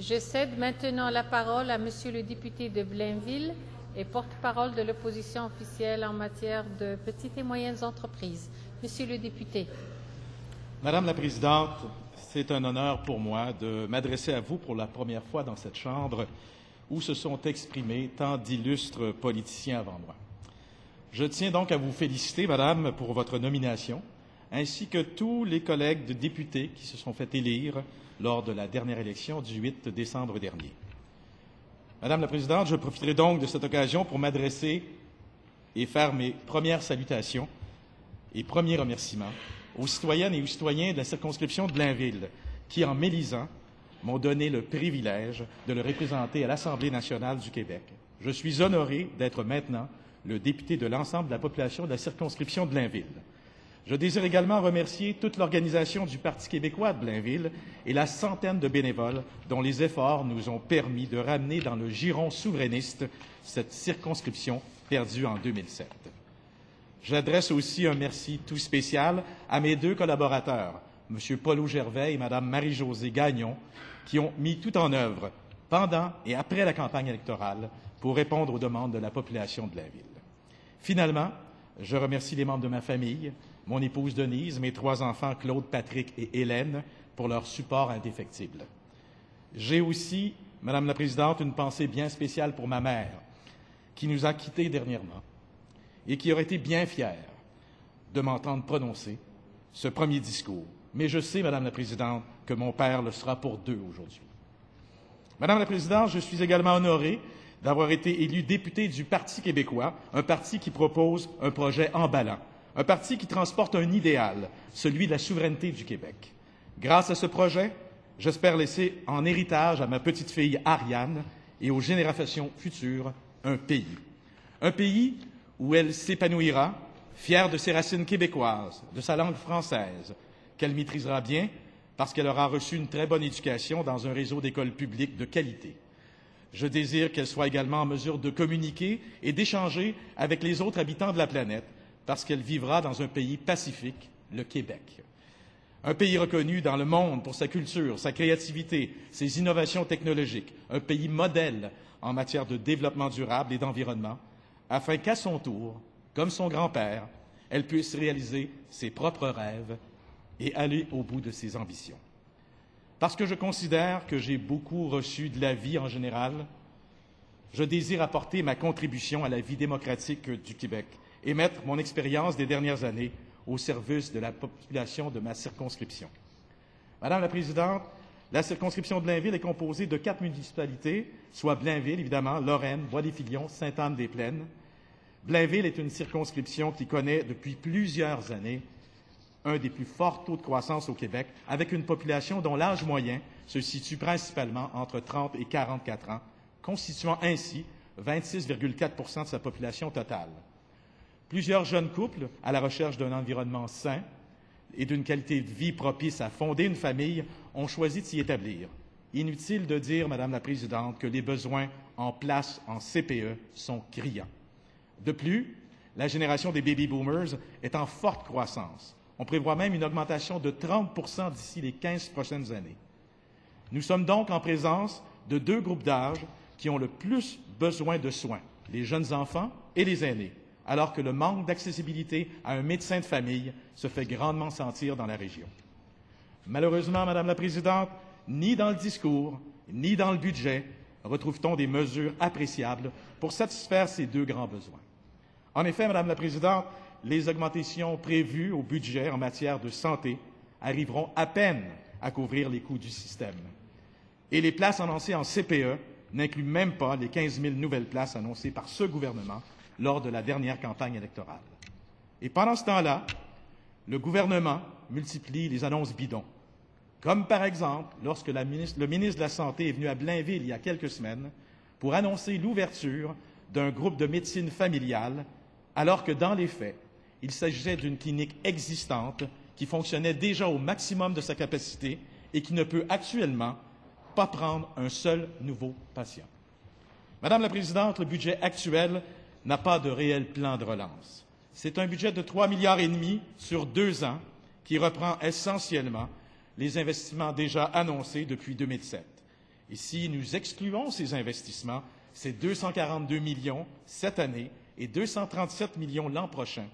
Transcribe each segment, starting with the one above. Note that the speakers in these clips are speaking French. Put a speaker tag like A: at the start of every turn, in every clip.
A: Je cède maintenant la parole à Monsieur le député de Blainville et porte-parole de l'opposition officielle en matière de petites et moyennes entreprises. Monsieur le député.
B: Madame la Présidente, c'est un honneur pour moi de m'adresser à vous pour la première fois dans cette Chambre où se sont exprimés tant d'illustres politiciens avant moi. Je tiens donc à vous féliciter, Madame, pour votre nomination, ainsi que tous les collègues de députés qui se sont fait élire lors de la dernière élection du 8 décembre dernier. Madame la Présidente, je profiterai donc de cette occasion pour m'adresser et faire mes premières salutations et premiers remerciements aux citoyennes et aux citoyens de la circonscription de Blainville qui, en m'élisant, m'ont donné le privilège de le représenter à l'Assemblée nationale du Québec. Je suis honoré d'être maintenant le député de l'ensemble de la population de la circonscription de Blainville. Je désire également remercier toute l'organisation du Parti québécois de Blainville et la centaine de bénévoles dont les efforts nous ont permis de ramener dans le giron souverainiste cette circonscription perdue en 2007. J'adresse aussi un merci tout spécial à mes deux collaborateurs, M. Paul Gervais et Mme Marie-Josée Gagnon, qui ont mis tout en œuvre pendant et après la campagne électorale pour répondre aux demandes de la population de Blainville. Finalement, je remercie les membres de ma famille, mon épouse Denise, mes trois enfants Claude, Patrick et Hélène pour leur support indéfectible. J'ai aussi, Madame la Présidente, une pensée bien spéciale pour ma mère, qui nous a quittés dernièrement et qui aurait été bien fière de m'entendre prononcer ce premier discours. Mais je sais, Madame la Présidente, que mon père le sera pour deux aujourd'hui. Madame la Présidente, je suis également honoré d'avoir été élu député du Parti québécois, un parti qui propose un projet emballant, un parti qui transporte un idéal, celui de la souveraineté du Québec. Grâce à ce projet, j'espère laisser en héritage à ma petite-fille Ariane et aux générations futures un pays où elle s'épanouira, fière de ses racines québécoises, de sa langue française, qu'elle maîtrisera bien parce qu'elle aura reçu une très bonne éducation dans un réseau d'écoles publiques de qualité. Je désire qu'elle soit également en mesure de communiquer et d'échanger avec les autres habitants de la planète parce qu'elle vivra dans un pays pacifique, le Québec. Un pays reconnu dans le monde pour sa culture, sa créativité, ses innovations technologiques, un pays modèle en matière de développement durable et d'environnement, afin qu'à son tour, comme son grand-père, elle puisse réaliser ses propres rêves et aller au bout de ses ambitions. Parce que je considère que j'ai beaucoup reçu de la vie en général, je désire apporter ma contribution à la vie démocratique du Québec et mettre mon expérience des dernières années au service de la population de ma circonscription. Madame la Présidente, la circonscription de Blainville est composée de 4 municipalités, soit Blainville, évidemment, Lorraine, Bois-des-Filions, Sainte-Anne-des-Plaines. Blainville est une circonscription qui connaît depuis plusieurs années un des plus forts taux de croissance au Québec, avec une population dont l'âge moyen se situe principalement entre 30 et 44 ans, constituant ainsi 26,4 % de sa population totale. Plusieurs jeunes couples, à la recherche d'un environnement sain et d'une qualité de vie propice à fonder une famille, ont choisi de s'y établir. Inutile de dire, Madame la Présidente, que les besoins en place en CPE sont criants. De plus, la génération des baby boomers est en forte croissance. On prévoit même une augmentation de 30 % d'ici les 15 prochaines années. Nous sommes donc en présence de deux groupes d'âge qui ont le plus besoin de soins, les jeunes enfants et les aînés, alors que le manque d'accessibilité à un médecin de famille se fait grandement sentir dans la région. Malheureusement, Madame la Présidente, ni dans le discours, ni dans le budget, retrouve-t-on des mesures appréciables pour satisfaire ces deux grands besoins. En effet, Madame la Présidente, les augmentations prévues au budget en matière de santé arriveront à peine à couvrir les coûts du système. Et les places annoncées en CPE n'incluent même pas les 15 000 nouvelles places annoncées par ce gouvernement lors de la dernière campagne électorale. Et pendant ce temps-là, le gouvernement multiplie les annonces bidons. Comme par exemple lorsque le ministre de la Santé est venu à Blainville il y a quelques semaines pour annoncer l'ouverture d'un groupe de médecine familiale, alors que dans les faits, il s'agissait d'une clinique existante qui fonctionnait déjà au maximum de sa capacité et qui ne peut actuellement pas prendre un seul nouveau patient. Madame la Présidente, le budget actuel n'a pas de réel plan de relance. C'est un budget de 3,5 milliards sur 2 ans qui reprend essentiellement les investissements déjà annoncés depuis 2007. Et si nous excluons ces investissements, c'est 242 millions cette année et 237 millions l'an prochain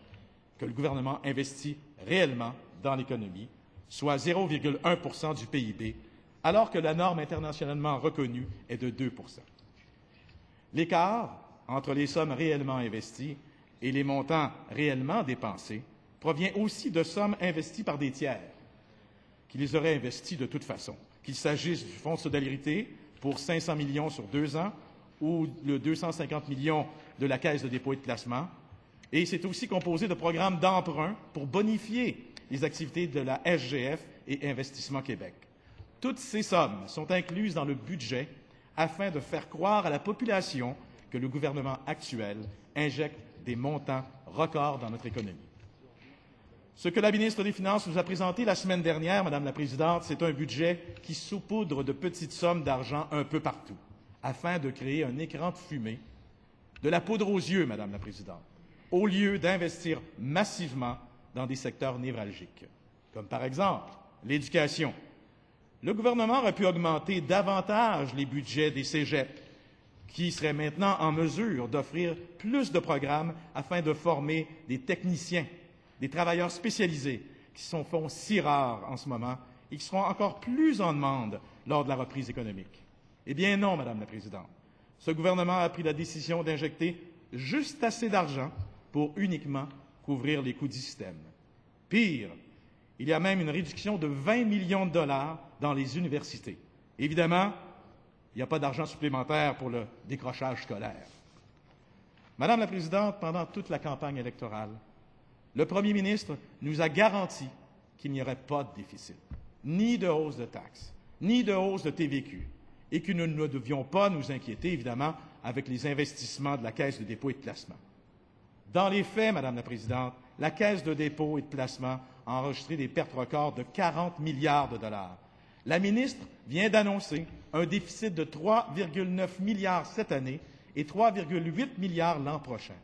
B: que le gouvernement investit réellement dans l'économie, soit 0,1 % du PIB, alors que la norme internationalement reconnue est de 2 %. L'écart entre les sommes réellement investies et les montants réellement dépensés provient aussi de sommes investies par des tiers qui les auraient investis de toute façon, qu'il s'agisse du Fonds de solidarité pour 500 millions sur 2 ans ou le 250 millions de la Caisse de dépôt et de placement. Et c'est aussi composé de programmes d'emprunt pour bonifier les activités de la SGF et Investissement Québec. Toutes ces sommes sont incluses dans le budget afin de faire croire à la population que le gouvernement actuel injecte des montants records dans notre économie. Ce que la ministre des Finances nous a présenté la semaine dernière, Madame la Présidente, c'est un budget qui saupoudre de petites sommes d'argent un peu partout, afin de créer un écran de fumée, de la poudre aux yeux, Madame la Présidente, au lieu d'investir massivement dans des secteurs névralgiques, comme par exemple l'éducation. Le gouvernement aurait pu augmenter davantage les budgets des cégeps, qui seraient maintenant en mesure d'offrir plus de programmes afin de former des techniciens, des travailleurs spécialisés qui font si rares en ce moment et qui seront encore plus en demande lors de la reprise économique. Eh bien non, Madame la Présidente. Ce gouvernement a pris la décision d'injecter juste assez d'argent pour uniquement couvrir les coûts du système. Pire, il y a même une réduction de 20 millions de dollars dans les universités. Évidemment, il n'y a pas d'argent supplémentaire pour le décrochage scolaire. Madame la Présidente, pendant toute la campagne électorale, le Premier ministre nous a garanti qu'il n'y aurait pas de déficit, ni de hausse de taxes, ni de hausse de TVQ, et que nous ne devions pas nous inquiéter, évidemment, avec les investissements de la Caisse de dépôt et de placement. Dans les faits, Madame la Présidente, la Caisse de dépôt et de placement a enregistré des pertes records de 40 milliards de dollars. La ministre vient d'annoncer un déficit de 3,9 milliards cette année et 3,8 milliards l'an prochain.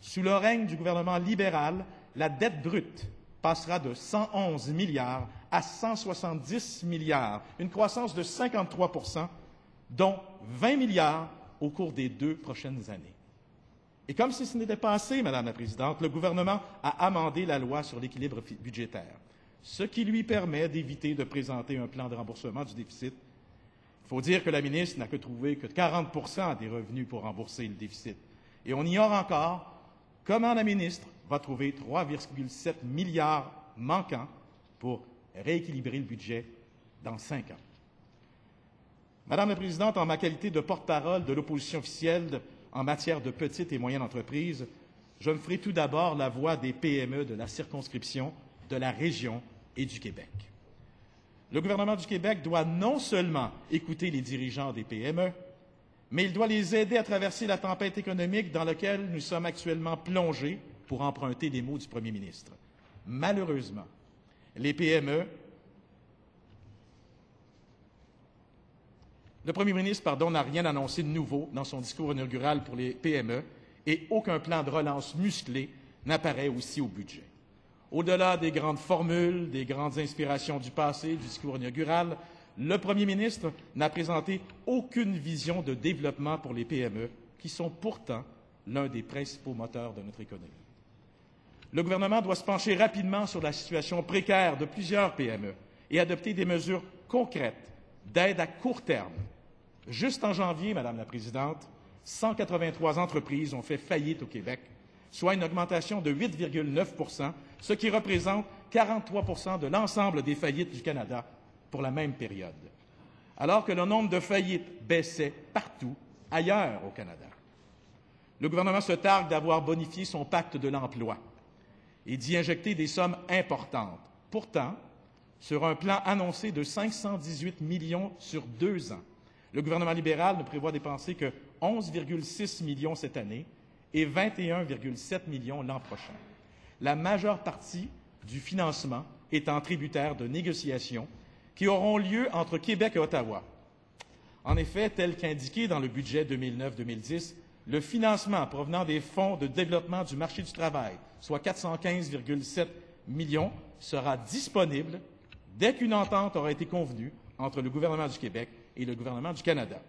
B: Sous le règne du gouvernement libéral, la dette brute passera de 111 milliards à 170 milliards, une croissance de 53 %, dont 20 milliards au cours des 2 prochaines années. Et comme si ce n'était pas assez, Madame la Présidente, le gouvernement a amendé la loi sur l'équilibre budgétaire, ce qui lui permet d'éviter de présenter un plan de remboursement du déficit. Il faut dire que la ministre n'a trouvé que 40 % des revenus pour rembourser le déficit. Et on ignore encore comment la ministre va trouver 3,7 milliards manquants pour rééquilibrer le budget dans 5 ans. Madame la Présidente, en ma qualité de porte-parole de l'opposition officielle en matière de petites et moyennes entreprises, je me ferai tout d'abord la voix des PME de la circonscription, de la région et du Québec. Le gouvernement du Québec doit non seulement écouter les dirigeants des PME, mais il doit les aider à traverser la tempête économique dans laquelle nous sommes actuellement plongés, pour emprunter les mots du Premier ministre. Malheureusement, les PME... Le Premier ministre, n'a rien annoncé de nouveau dans son discours inaugural pour les PME et aucun plan de relance musclé n'apparaît aussi au budget. Au-delà des grandes formules, des grandes inspirations du passé, du discours inaugural, le Premier ministre n'a présenté aucune vision de développement pour les PME, qui sont pourtant l'un des principaux moteurs de notre économie. Le gouvernement doit se pencher rapidement sur la situation précaire de plusieurs PME et adopter des mesures concrètes d'aide à court terme. Juste en janvier, Madame la Présidente, 183 entreprises ont fait faillite au Québec, soit une augmentation de 8,9 %, ce qui représente 43 % de l'ensemble des faillites du Canada pour la même période, alors que le nombre de faillites baissait partout ailleurs au Canada. Le gouvernement se targue d'avoir bonifié son pacte de l'emploi et d'y injecter des sommes importantes. Pourtant, sur un plan annoncé de 518 millions sur 2 ans, le gouvernement libéral ne prévoit dépenser que 11,6 millions cette année et 21,7 millions l'an prochain. La majeure partie du financement étant tributaire de négociations qui auront lieu entre Québec et Ottawa. En effet, tel qu'indiqué dans le budget 2009-2010, le financement provenant des fonds de développement du marché du travail, soit 415,7 millions, sera disponible dès qu'une entente aura été convenue entre le gouvernement du Québec et le gouvernement du Canada.